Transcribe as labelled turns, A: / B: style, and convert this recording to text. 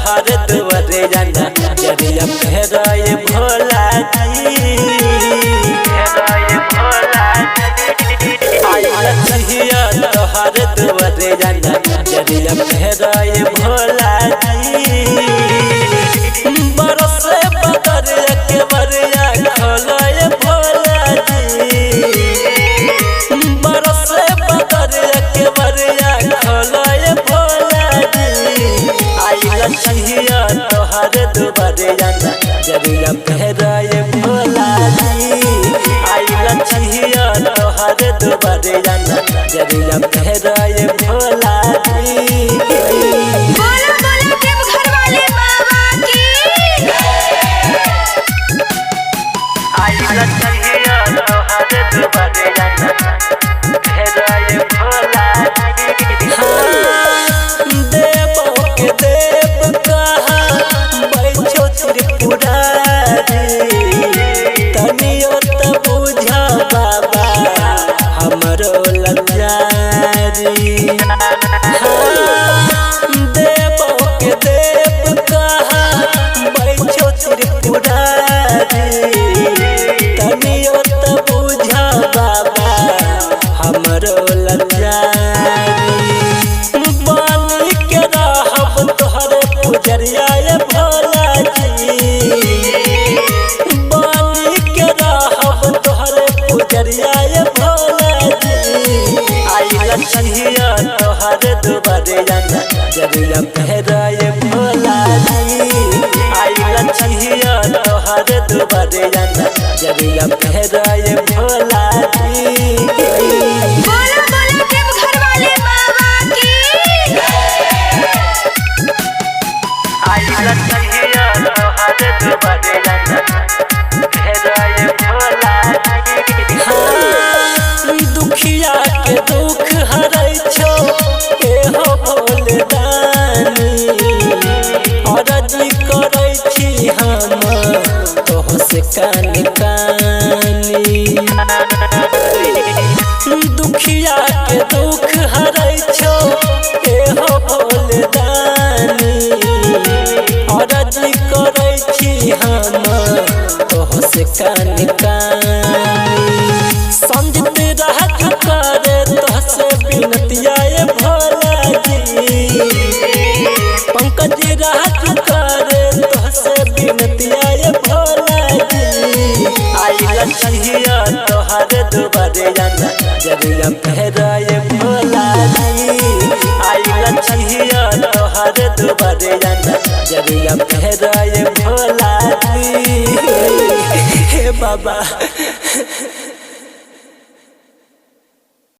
A: तोहर दुआरे जाना जरिया फेराए भोला जी आइला चाहिए तोहर दुआरे जाना जरिया फेराए भोला जी बरसे बदर के बरिया खोलाए भोला जी बरसे बदर के बरिया खोलाए भोला जी आइला चाहिए तोहर दुआरे जाना जरिया फेराए भोला जी आइला चाहिए तोहर दुआरे जाना जरिया फेराए भोला जी आइला चाहिए तोहर दुआरे जाना फेराए भोला देवो के देव कहा बैठो त्रिपुरारी तनियो त बुझा बाबा हमरो लजारी देवो के देव कहा बैठो त्रिपुरारी तनियो त बुझा बाबा हमरो लजारी बानी के रहब तोहरे पुजरिया भोला जी बानी के रहब तोहरे पुजरिया भोला जी आइला चाहिए तोहर दुआरे जाना जरिया फेराए भोला जी आइला चाहिए तोहर दुआरे जाना जरिया फेराए भोला जी आइला चाहिए तोहर दुआरे जाना फेराए भोला दुखिया के दुख हरै छो एहो भोले दानी अरजी करै छी हम तोह से कानी कानी दुखिया के दुख हरै छो एहो भोले दानी अरजी करै छी हम तोह से कानी कानी संजित रहत करे तोह से बिनतिया भोला जी पंकज रहत करे तोह से बिनतिया भोला जी आइला चाहिए तोहर दुआरे जाना जरिया फेराए भोला जी आइला चाहिए तोहर दुआरे जाना जरिया फेराए भोला जी हे बाबा।